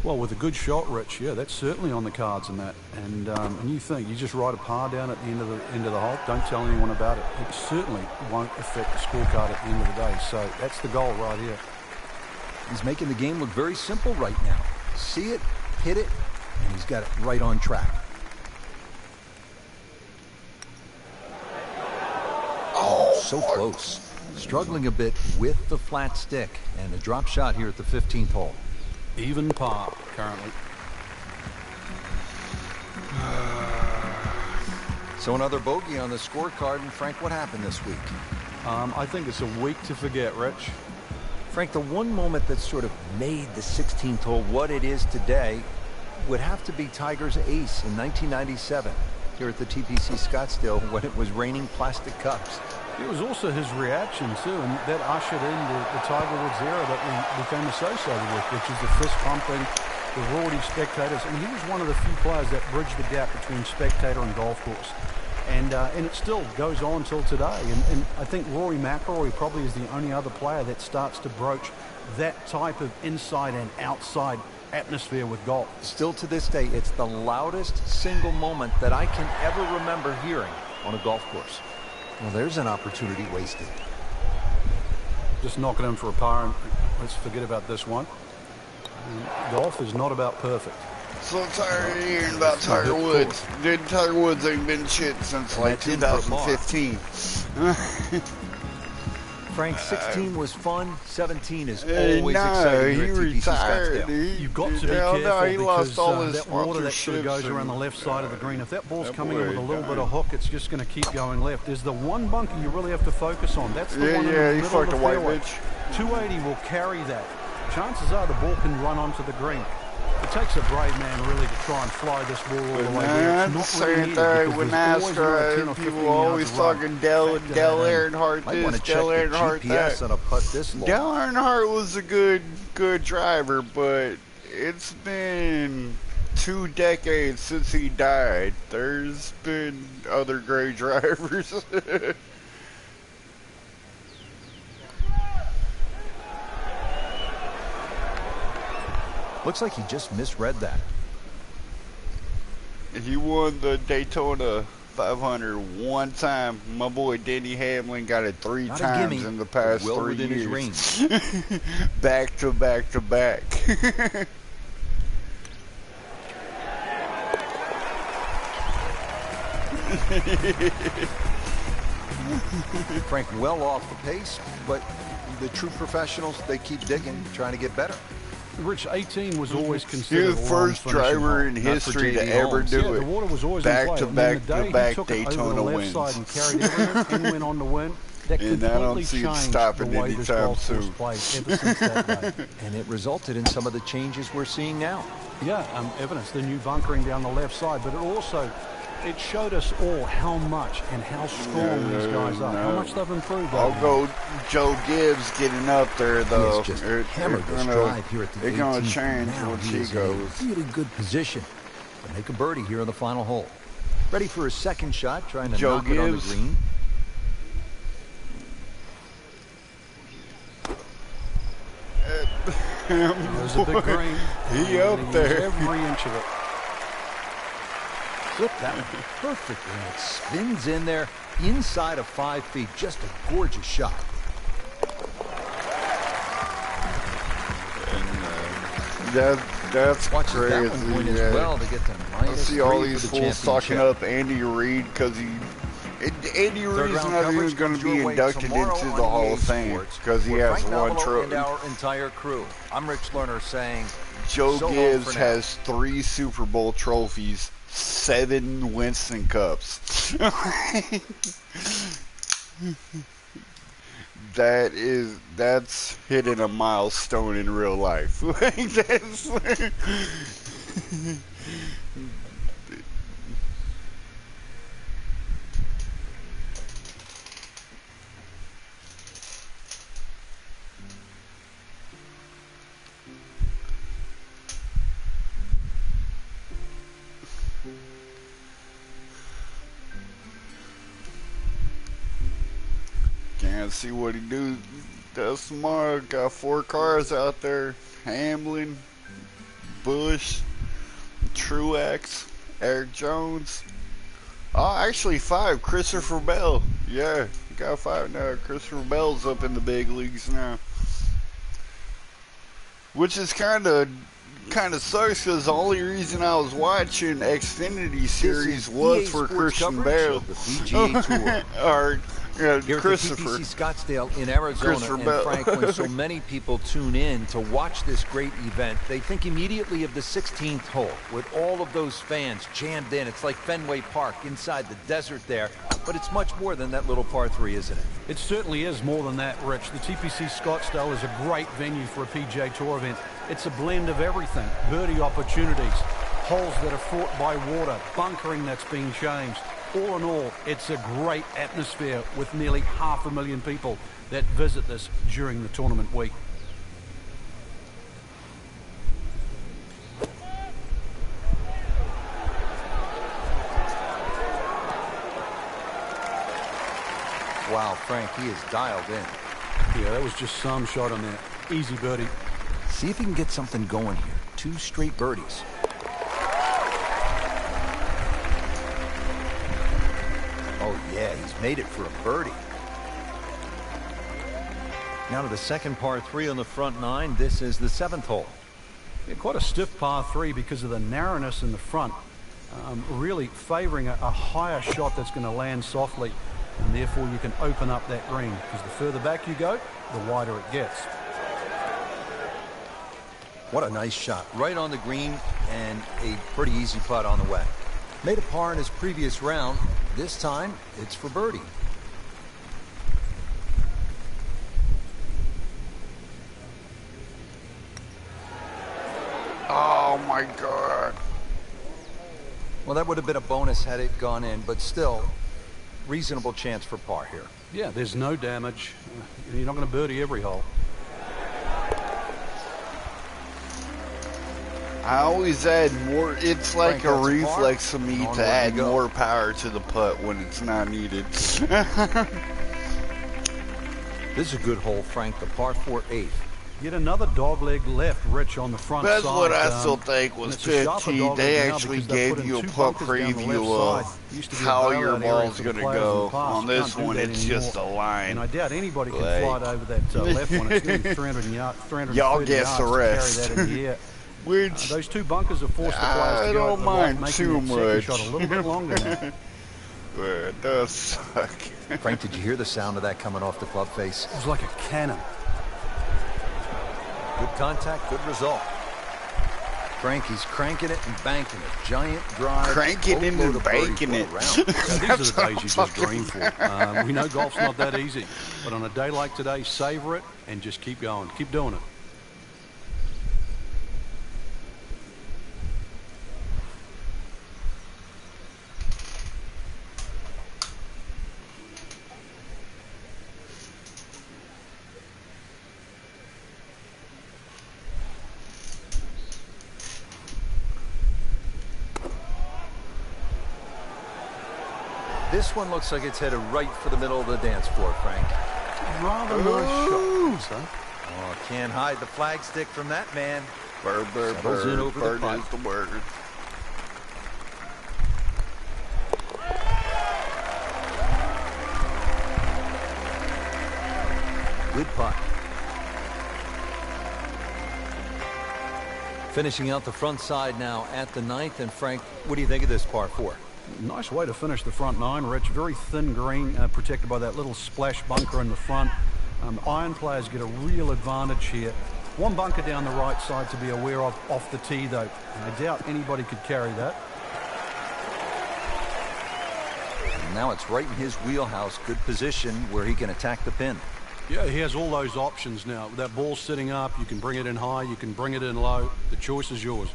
[SPEAKER 4] Well, with a good shot, Rich, yeah, that's certainly on the cards in that. And you think you just write a par down at the end of the hole. Don't tell anyone about it. It certainly won't affect the scorecard at the end of the day. So that's the goal right here.
[SPEAKER 3] He's making the game look very simple right now. See it, hit it, and he's got it right on track. Oh, so close. Struggling a bit with the flat stick and a drop shot here at the 15th hole.
[SPEAKER 4] Even par currently.
[SPEAKER 3] So another bogey on the scorecard. And Frank, what happened this week?
[SPEAKER 4] I think it's a week to forget, Rich.
[SPEAKER 3] Frank, the one moment that sort of made the 16th hole what it is today would have to be Tiger's ace in 1997 here at the TPC Scottsdale when it was raining plastic cups.
[SPEAKER 4] It was also his reaction, too, and that ushered in the Tiger Woods era that we became associated with, which is the fist pumping, the rowdy spectators. And he was one of the few players that bridged the gap between spectator and golf course. And it still goes on till today. And I think Rory McIlroy probably is the only other player that starts to broach that type of inside and outside atmosphere with golf.
[SPEAKER 3] Still to this day, it's the loudest single moment that I can ever remember hearing on a golf course. Well, there's an opportunity wasted.
[SPEAKER 4] Just knocking him for a par, and let's forget about this one. Golf is not about perfect.
[SPEAKER 1] So tired of hearing about Tiger Woods. Dude, Tiger Woods ain't been shit since like 2015.
[SPEAKER 3] Frank, 16 was fun. 17 is always exciting
[SPEAKER 1] he
[SPEAKER 3] here at TPC
[SPEAKER 1] retired.
[SPEAKER 3] Scottsdale.
[SPEAKER 4] You've got to be
[SPEAKER 1] Hell
[SPEAKER 4] careful
[SPEAKER 1] no, he
[SPEAKER 4] because
[SPEAKER 1] lost all his
[SPEAKER 4] that water that sort of goes
[SPEAKER 1] sponsorships
[SPEAKER 4] around the
[SPEAKER 1] and-
[SPEAKER 4] left side of the green, if that ball's
[SPEAKER 1] That
[SPEAKER 4] coming in with a
[SPEAKER 1] boy
[SPEAKER 4] little bit
[SPEAKER 1] died.
[SPEAKER 4] of hook, it's just going to keep going left. There's the one bunker you really have to focus on. That's the one in the
[SPEAKER 1] Yeah, he
[SPEAKER 4] middle of
[SPEAKER 1] fucked
[SPEAKER 4] the
[SPEAKER 1] a white
[SPEAKER 4] fairway.
[SPEAKER 1] bitch.
[SPEAKER 4] 280 will carry that. Chances are the ball can run onto the green. It takes a brave man really to try and fly this ball all the way there. It's not
[SPEAKER 1] Same
[SPEAKER 4] really easy
[SPEAKER 1] thing
[SPEAKER 4] because
[SPEAKER 1] with
[SPEAKER 4] there's always another 10 or
[SPEAKER 1] NASCAR.
[SPEAKER 4] 15
[SPEAKER 1] People
[SPEAKER 4] yards
[SPEAKER 1] always
[SPEAKER 4] of run.
[SPEAKER 1] talking Dale Earnhardt
[SPEAKER 3] Might want
[SPEAKER 1] this,
[SPEAKER 3] to check
[SPEAKER 1] Dale
[SPEAKER 3] the
[SPEAKER 1] Earnhardt
[SPEAKER 3] GPS
[SPEAKER 1] that.
[SPEAKER 3] on a putt this long.
[SPEAKER 1] Dale Earnhardt was a good driver, but it's been 2 decades since he died. There's been other great drivers.
[SPEAKER 3] Looks like he just misread that.
[SPEAKER 1] He won the Daytona 500 one time. My boy Denny Hamlin got it 3
[SPEAKER 3] Not a
[SPEAKER 1] times
[SPEAKER 3] gimme,
[SPEAKER 1] in the past
[SPEAKER 3] well
[SPEAKER 1] 3
[SPEAKER 3] within his
[SPEAKER 1] years.
[SPEAKER 3] range.
[SPEAKER 1] Back to back to back.
[SPEAKER 3] Frank well off the pace, but the true professionals, they keep digging, trying to get better.
[SPEAKER 4] Rich, 18 was always
[SPEAKER 1] You're
[SPEAKER 4] considered
[SPEAKER 1] the
[SPEAKER 4] a
[SPEAKER 1] first
[SPEAKER 4] long finishing
[SPEAKER 1] driver
[SPEAKER 4] hole.
[SPEAKER 1] in
[SPEAKER 3] Not for
[SPEAKER 1] history to
[SPEAKER 3] J.D.
[SPEAKER 1] ever
[SPEAKER 3] Holmes.
[SPEAKER 1] do
[SPEAKER 4] Yeah,
[SPEAKER 1] it.
[SPEAKER 4] the water was always
[SPEAKER 1] Back
[SPEAKER 4] in play.
[SPEAKER 1] to
[SPEAKER 4] I mean,
[SPEAKER 1] back
[SPEAKER 4] the day
[SPEAKER 1] to
[SPEAKER 4] he
[SPEAKER 1] back
[SPEAKER 4] took it over
[SPEAKER 1] Daytona
[SPEAKER 4] the left
[SPEAKER 1] wins.
[SPEAKER 4] side and carried everything and went on to win. That
[SPEAKER 1] And I don't
[SPEAKER 4] completely
[SPEAKER 1] see it
[SPEAKER 4] changed
[SPEAKER 1] stopping
[SPEAKER 4] the way this
[SPEAKER 1] anytime
[SPEAKER 4] golf course
[SPEAKER 1] soon.
[SPEAKER 4] plays ever since that day.
[SPEAKER 3] And it resulted in some of the changes we're seeing now.
[SPEAKER 4] Yeah, evidence, the new bunkering down the left side, but it showed us all how much and how strong these guys are, how much they've improved.
[SPEAKER 1] I'll
[SPEAKER 4] over
[SPEAKER 1] go Joe Gibbs getting up there,
[SPEAKER 3] He
[SPEAKER 1] though.
[SPEAKER 3] has just hammered this drive here at the
[SPEAKER 1] It's going
[SPEAKER 3] 18th.
[SPEAKER 1] to change
[SPEAKER 3] Now
[SPEAKER 1] once
[SPEAKER 3] he
[SPEAKER 1] he
[SPEAKER 3] is in
[SPEAKER 1] goes.
[SPEAKER 3] a really good position to make a birdie here on the final hole. Ready for his second shot, trying to
[SPEAKER 1] Joe
[SPEAKER 3] knock it on the
[SPEAKER 1] Gibbs.
[SPEAKER 3] green.
[SPEAKER 4] There's a big green.
[SPEAKER 1] He
[SPEAKER 4] And
[SPEAKER 1] up
[SPEAKER 4] used
[SPEAKER 1] there.
[SPEAKER 4] every inch of it.
[SPEAKER 3] Flip that one perfectly, and it spins in there inside of 5 feet. Just a gorgeous shot.
[SPEAKER 1] That's
[SPEAKER 3] Watches
[SPEAKER 1] crazy.
[SPEAKER 3] that one win
[SPEAKER 1] yeah.
[SPEAKER 3] as well to get to
[SPEAKER 1] I
[SPEAKER 3] minus
[SPEAKER 1] see all
[SPEAKER 3] 3
[SPEAKER 1] these
[SPEAKER 3] for the
[SPEAKER 1] fools talking
[SPEAKER 3] championship.
[SPEAKER 1] up Andy Reid because Andy
[SPEAKER 3] Third
[SPEAKER 1] Reid's
[SPEAKER 3] round
[SPEAKER 1] not even
[SPEAKER 3] coverage
[SPEAKER 1] going
[SPEAKER 3] comes
[SPEAKER 1] to be
[SPEAKER 3] your way
[SPEAKER 1] inducted
[SPEAKER 3] tomorrow
[SPEAKER 1] into
[SPEAKER 3] on
[SPEAKER 1] the Hall
[SPEAKER 3] EA
[SPEAKER 1] of Fame
[SPEAKER 3] Sports
[SPEAKER 1] because he
[SPEAKER 3] with
[SPEAKER 1] has
[SPEAKER 3] Frank
[SPEAKER 1] one
[SPEAKER 3] Nobilo
[SPEAKER 1] trophy.
[SPEAKER 3] and our entire crew. I'm Rich Lerner saying
[SPEAKER 1] Joe
[SPEAKER 3] so long
[SPEAKER 1] Gibbs
[SPEAKER 3] for now.
[SPEAKER 1] has 3 Super Bowl trophies, 7 Winston Cups. That's hitting a milestone in real life. Can't see what he does tomorrow. Got 4 cars out there: Hamlin, Bush, Truex, Eric Jones. Oh, actually 5. Christopher Bell. Yeah, got 5 now. Christopher Bell's up in the big leagues now, which is kind of sucks because the only reason I was watching Xfinity Series was for Christian Bale.
[SPEAKER 3] The PGA Tour.
[SPEAKER 1] Or
[SPEAKER 3] Here
[SPEAKER 1] Christopher.
[SPEAKER 3] at the TPC Scottsdale in Arizona, and
[SPEAKER 1] Bell.
[SPEAKER 3] Frank, when so many people tune in to watch this great event, they think immediately of the 16th hole with all of those fans jammed in. It's like Fenway Park inside the desert there, but it's much more than that little par 3, isn't it?
[SPEAKER 4] It certainly is more than that, Rich. The TPC Scottsdale is a great venue for a PGA Tour event. It's a blend of everything: birdie opportunities, holes that are fought by water, bunkering that's been changed. All in all, it's a great atmosphere with nearly 500,000 people that visit this during the tournament week.
[SPEAKER 3] Wow, Frank, he is dialed in.
[SPEAKER 4] Yeah, that was just some shot on there. Easy birdie.
[SPEAKER 3] See if he can get something going here. 2 straight birdies. Oh, yeah, he's made it for a birdie. Now to the second par 3 on the front 9. This is the 7th hole.
[SPEAKER 4] Yeah, quite a stiff par 3 because of the narrowness in the front. Really favoring a higher shot that's going to land softly, and therefore you can open up that green, because the further back you go, the wider it gets.
[SPEAKER 3] What a nice shot. Right on the green, and a pretty easy putt on the way. Made a par in his previous round. This time, it's for birdie.
[SPEAKER 1] Oh my God.
[SPEAKER 3] Well, that would have been a bonus had it gone in, but still, reasonable chance for par here.
[SPEAKER 4] Yeah, there's no damage. You're not going to birdie every hole.
[SPEAKER 1] I always add more. It's like
[SPEAKER 3] Frank,
[SPEAKER 1] a
[SPEAKER 3] that's a par.
[SPEAKER 1] reflex of me
[SPEAKER 3] Onward
[SPEAKER 1] to
[SPEAKER 3] we
[SPEAKER 1] add
[SPEAKER 3] go.
[SPEAKER 1] more power to the putt when it's not needed.
[SPEAKER 3] This is a good hole, Frank. The par 4 8th.
[SPEAKER 4] Yet another dogleg left, Rich, on the front
[SPEAKER 1] That's
[SPEAKER 4] side.
[SPEAKER 1] what I still think
[SPEAKER 4] and
[SPEAKER 1] was
[SPEAKER 4] it's a sharper
[SPEAKER 1] 15.
[SPEAKER 4] dogleg
[SPEAKER 1] They
[SPEAKER 4] now
[SPEAKER 1] actually
[SPEAKER 4] because they
[SPEAKER 1] gave
[SPEAKER 4] put in
[SPEAKER 1] you a
[SPEAKER 4] 2
[SPEAKER 1] putt
[SPEAKER 4] bunkers down the
[SPEAKER 1] preview
[SPEAKER 4] left
[SPEAKER 1] of
[SPEAKER 4] side. Used to be a
[SPEAKER 1] how
[SPEAKER 4] bailout
[SPEAKER 1] your
[SPEAKER 4] area
[SPEAKER 1] ball's
[SPEAKER 4] for the
[SPEAKER 1] going to
[SPEAKER 4] players in
[SPEAKER 1] go.
[SPEAKER 4] the past.
[SPEAKER 1] On
[SPEAKER 4] You
[SPEAKER 1] this
[SPEAKER 4] can't do
[SPEAKER 1] one,
[SPEAKER 4] that
[SPEAKER 1] it's
[SPEAKER 4] anymore.
[SPEAKER 1] just a line.
[SPEAKER 4] And I doubt anybody can
[SPEAKER 1] Like-
[SPEAKER 4] fly it over that left one. It's nearly 330
[SPEAKER 1] Y'all
[SPEAKER 4] yards
[SPEAKER 1] guess
[SPEAKER 4] to
[SPEAKER 1] the
[SPEAKER 4] carry
[SPEAKER 1] rest.
[SPEAKER 4] that in the air.
[SPEAKER 1] Which
[SPEAKER 4] Those 2 bunkers have forced the players
[SPEAKER 1] I
[SPEAKER 4] to go
[SPEAKER 1] don't
[SPEAKER 4] over the
[SPEAKER 1] mind
[SPEAKER 4] left,
[SPEAKER 1] too
[SPEAKER 4] making that
[SPEAKER 1] much.
[SPEAKER 4] second shot a little bit longer now.
[SPEAKER 1] it does suck.
[SPEAKER 3] Frank, did you hear the sound of that coming off the club face?
[SPEAKER 4] It was like a cannon.
[SPEAKER 3] Good contact, good result. Frank, he's cranking it and banking it. Giant drive.
[SPEAKER 1] Cranking it
[SPEAKER 3] boatload
[SPEAKER 1] and
[SPEAKER 3] of birdies
[SPEAKER 1] banking
[SPEAKER 3] for the
[SPEAKER 1] it.
[SPEAKER 3] round.
[SPEAKER 4] Now, these are the days you just dream for. We know golf's not that easy, but on a day like today, savor it and just keep going. Keep doing it.
[SPEAKER 3] This one looks like it's headed right for the middle of the dance floor, Frank.
[SPEAKER 4] Rather nice shot.
[SPEAKER 3] Oh, can't hide the flag stick from that man.
[SPEAKER 1] Bird, bird,
[SPEAKER 3] Settles in
[SPEAKER 1] bird.
[SPEAKER 3] over the
[SPEAKER 1] Bird
[SPEAKER 3] putt.
[SPEAKER 1] is the word.
[SPEAKER 3] Good putt. Finishing out the front side now at the 9th. And Frank, what do you think of this par 4?
[SPEAKER 4] Nice way to finish the front 9, Rich. Very thin green, protected by that little splash bunker in the front. Iron players get a real advantage here. One bunker down the right side to be aware of off the tee, though. I doubt anybody could carry that.
[SPEAKER 3] And now it's right in his wheelhouse. Good position where he can attack the pin.
[SPEAKER 4] Yeah, he has all those options now. With that ball sitting up, you can bring it in high, you can bring it in low. The choice is yours.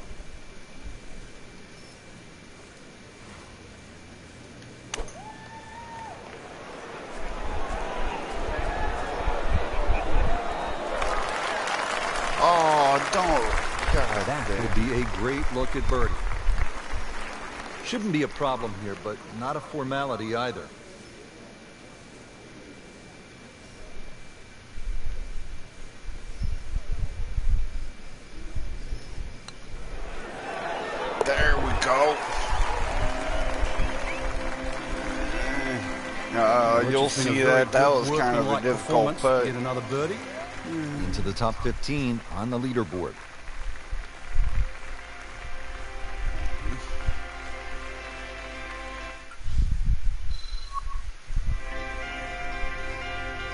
[SPEAKER 1] Oh, don't. God,
[SPEAKER 3] That would be a great look at birdie. Shouldn't be a problem here, but not a formality either.
[SPEAKER 1] There we go. You'll see that was kind of a difficult putt.
[SPEAKER 4] Get another birdie.
[SPEAKER 3] Into the top 15 on the leaderboard.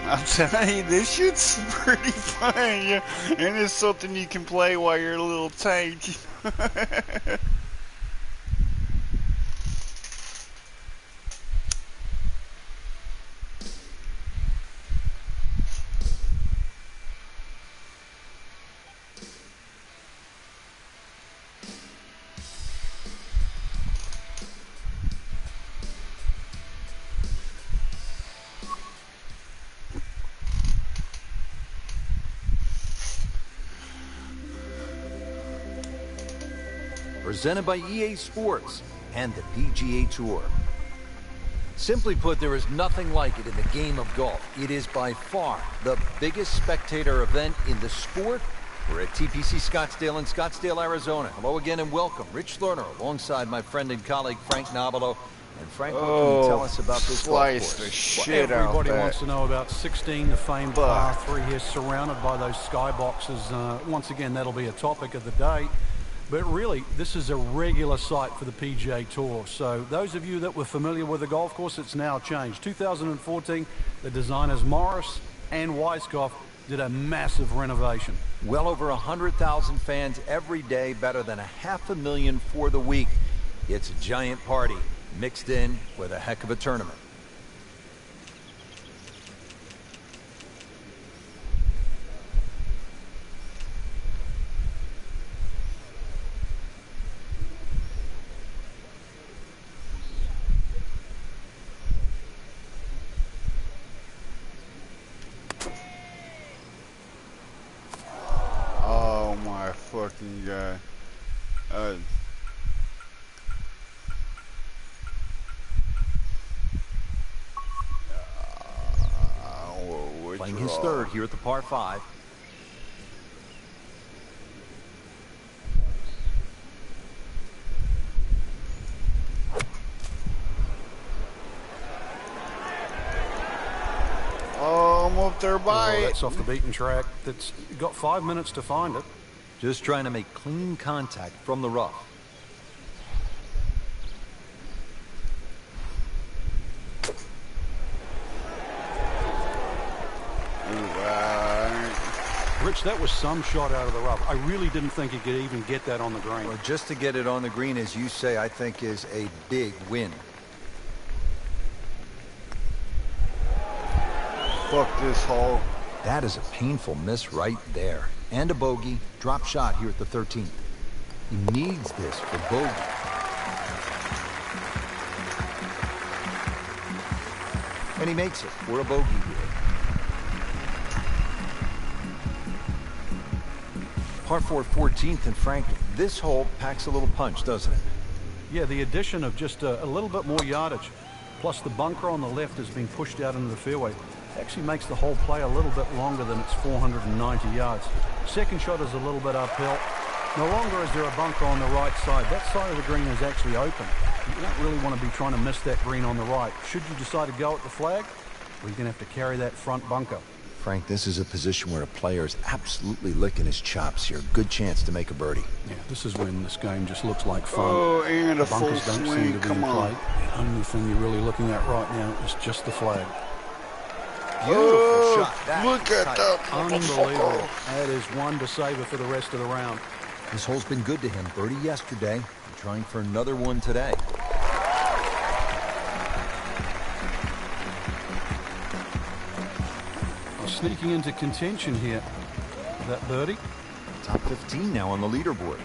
[SPEAKER 1] I'll tell you, this shit's pretty fun, yeah. And it's something you can play while you're a little tight.
[SPEAKER 3] Presented by EA Sports and the PGA Tour. Simply put, there is nothing like it in the game of golf. It is by far the biggest spectator event in the sport. We're at TPC Scottsdale in Scottsdale, Arizona. Hello again and welcome. Rich Lerner alongside my friend and colleague Frank Nobilo. And Frank, what can you tell us about this golf
[SPEAKER 1] Slice the
[SPEAKER 3] course?
[SPEAKER 1] shit out
[SPEAKER 4] Everybody
[SPEAKER 1] that.
[SPEAKER 4] wants to know about 16, the famed par 3 here, surrounded by those skyboxes. Once again, that'll be a topic of the day. But really, this is a regular sight for the PGA Tour. So those of you that were familiar with the golf course, it's now changed. 2014, the designers Morris and Weiskopf did a massive renovation.
[SPEAKER 3] Well over 100,000 fans every day, better than 500,000 for the week. It's a giant party mixed in with a heck of a tournament.
[SPEAKER 1] Oh my fucking God.
[SPEAKER 3] Playing his third here at the par 5.
[SPEAKER 1] Oh, I'm up there by it.
[SPEAKER 4] That's off the beaten track. That's got 5 minutes to find it.
[SPEAKER 3] Just trying to make clean contact from the rough.
[SPEAKER 4] Rich, that was some shot out of the rough. I really didn't think he could even get that on the green.
[SPEAKER 3] Well, just to get it on the green, as you say, I think is a big win.
[SPEAKER 1] Fuck this hole.
[SPEAKER 3] That is a painful miss right there. And a bogey. Drop shot here at the 13th. He needs this for bogey. And he makes it for a bogey here. Par 4 14th, and Frank, this hole packs a little punch, doesn't it?
[SPEAKER 4] Yeah, the addition of just a little bit more yardage, plus the bunker on the left has been pushed out into the fairway, actually makes the hole play a little bit longer than its 490 yards. Second shot is a little bit uphill. No longer is there a bunker on the right side. That side of the green is actually open. You don't really want to be trying to miss that green on the right. Should you decide to go at the flag, we're going to have to carry that front bunker.
[SPEAKER 2] Frank, this is a position where a player is absolutely licking his chops here. Good chance to make a birdie.
[SPEAKER 4] Yeah, this is when this game just looks like fun.
[SPEAKER 1] Oh, and a
[SPEAKER 4] The bunkers
[SPEAKER 1] full
[SPEAKER 4] don't seem
[SPEAKER 1] swing.
[SPEAKER 4] to be
[SPEAKER 1] Come
[SPEAKER 4] in
[SPEAKER 1] on.
[SPEAKER 4] play. The only thing you're really looking at right now is just the flag.
[SPEAKER 2] Beautiful shot. That
[SPEAKER 1] Look
[SPEAKER 2] is
[SPEAKER 1] at
[SPEAKER 2] tight.
[SPEAKER 1] that.
[SPEAKER 4] Unbelievable. That is one to savor for the rest of the round.
[SPEAKER 2] This hole's been good to him. Birdie yesterday. And trying for another one today.
[SPEAKER 4] Sneaking into contention here. That birdie.
[SPEAKER 2] Top 15 now on the leaderboard.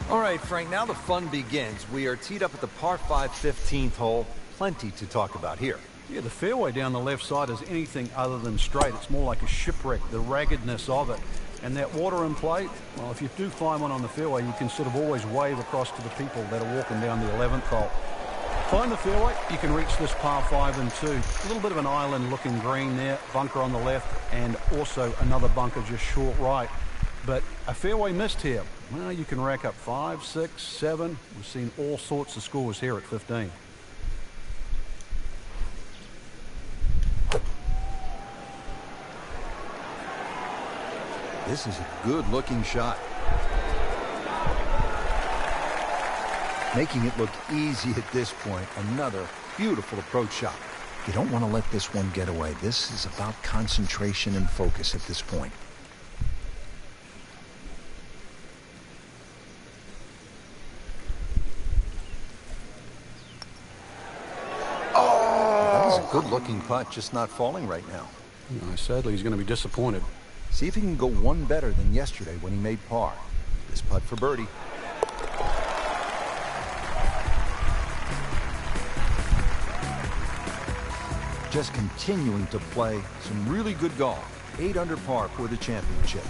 [SPEAKER 3] All right, Frank, now the fun begins. We are teed up at the par 5 15th hole. Plenty to talk about here.
[SPEAKER 4] Yeah, the fairway down the left side is anything other than straight. It's more like a shipwreck, the raggedness of it. And that water in play, well, if you do find one on the fairway, you can sort of always wave across to the people that are walking down the 11th hole. Find the fairway, you can reach this par 5 and 2. A little bit of an island-looking green there, bunker on the left, and also another bunker just short right. But a fairway missed here. Well, you can rack up 5, 6, 7. We've seen all sorts of scores here at 15.
[SPEAKER 2] This is a good-looking shot. Making it look easy at this point. Another beautiful approach shot. You don't want to let this one get away. This is about concentration and focus at this point. That was a good-looking putt, just not falling right now.
[SPEAKER 4] Sadly, he's going to be disappointed.
[SPEAKER 2] See if he can go one better than yesterday when he made par. This putt for birdie. Just continuing to play some really good golf. 8 under par for the championship.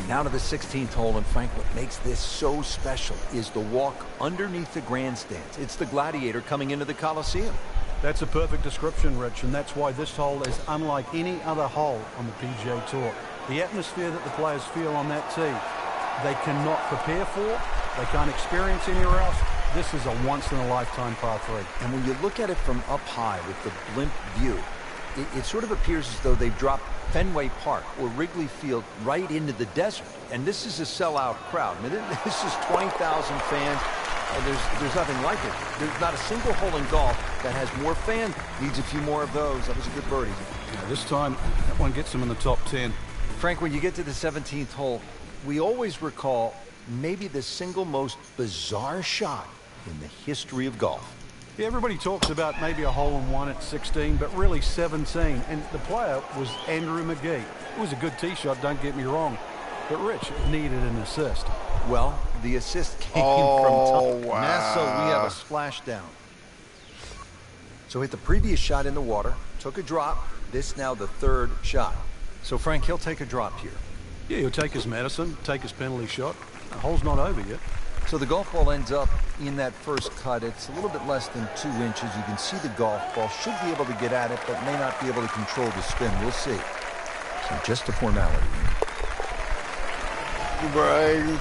[SPEAKER 2] Now to the 16th hole, and Frank, what makes this so special is the walk underneath the grandstands. It's the Gladiator coming into the Coliseum.
[SPEAKER 4] That's a perfect description, Rich, and that's why this hole is unlike any other hole on the PGA Tour. The atmosphere that the players feel on that tee, they cannot prepare for, they can't experience anywhere else. This is a once-in-a-lifetime par 3.
[SPEAKER 2] And when you look at it from up high with the blimp view, it sort of appears as though they've dropped Fenway Park or Wrigley Field right into the desert. And this is a sellout crowd. I mean, this is 20,000 fans. There's nothing like it. There's not a single hole in golf that has more fans. Needs a few more of those. That was a good birdie.
[SPEAKER 4] Yeah, this time, that one gets him in the top 10.
[SPEAKER 3] Frank, when you get to the 17th hole,
[SPEAKER 2] We always recall maybe the single most bizarre shot in the history of golf.
[SPEAKER 4] Yeah, everybody talks about maybe a hole-in-one at 16, but really 17. And the player was Andrew McGee. It was a good tee shot, don't get me wrong. But Rich needed an assist.
[SPEAKER 2] Well, the assist came from Tom Nassau. We have a splashdown. So hit the previous shot in the water, took a drop. This now the third shot. So Frank, he'll take a drop here.
[SPEAKER 4] Yeah, he'll take his medicine, take his penalty shot. The hole's not over yet.
[SPEAKER 2] So the golf ball ends up in that first cut. It's a little bit less than 2 inches. You can see the golf ball should be able to get at it, but may not be able to control the spin. We'll see. So just a formality.
[SPEAKER 1] Brian,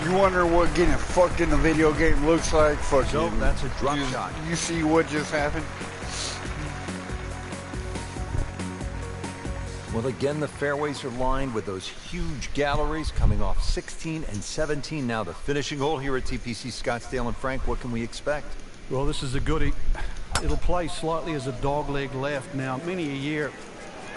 [SPEAKER 1] you wonder what getting fucked in the video game looks like? Fuck
[SPEAKER 2] So
[SPEAKER 1] you.
[SPEAKER 2] that's a drop shot.
[SPEAKER 1] You see what just happened?
[SPEAKER 2] Well, again, the fairways are lined with those huge galleries coming off 16 and 17. Now the finishing hole here at TPC Scottsdale. And Frank, what can we expect?
[SPEAKER 4] Well, this is a goodie. It'll play slightly as a dogleg left. Now, many a year,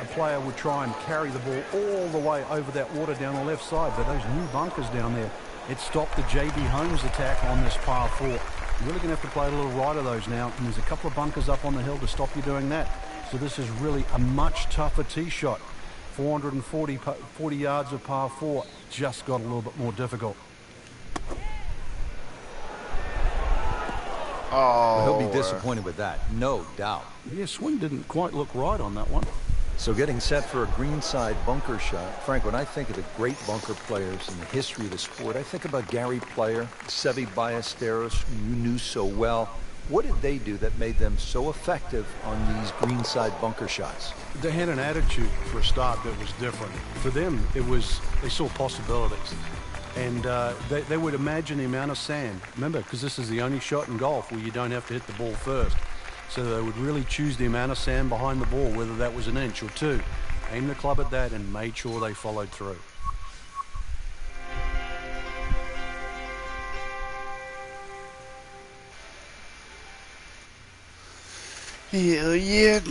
[SPEAKER 4] a player would try and carry the ball all the way over that water down the left side. But those new bunkers down there, it stopped the J.B. Holmes attack on this par 4. You're really going to have to play a little right of those now. And there's a couple of bunkers up on the hill to stop you doing that. So this is really a much tougher tee shot. 440 yards of par 4 just got a little bit more difficult.
[SPEAKER 1] Oh,
[SPEAKER 2] He'll be disappointed with that, no doubt.
[SPEAKER 4] Yeah, swing didn't quite look right on that one.
[SPEAKER 2] So getting set for a greenside bunker shot. Frank, when I think of the great bunker players in the history of the sport, I think about Gary Player, Seve Ballesteros, who you knew so well. What did they do that made them so effective on these greenside bunker shots?
[SPEAKER 4] They had an attitude for a start that was different. For them, it was, they saw possibilities. And they would imagine the amount of sand. Remember, because this is the only shot in golf where you don't have to hit the ball first. So they would really choose the amount of sand behind the ball, whether that was an inch or 2. aimed the club at that and made sure they followed through.
[SPEAKER 1] Hell yeah.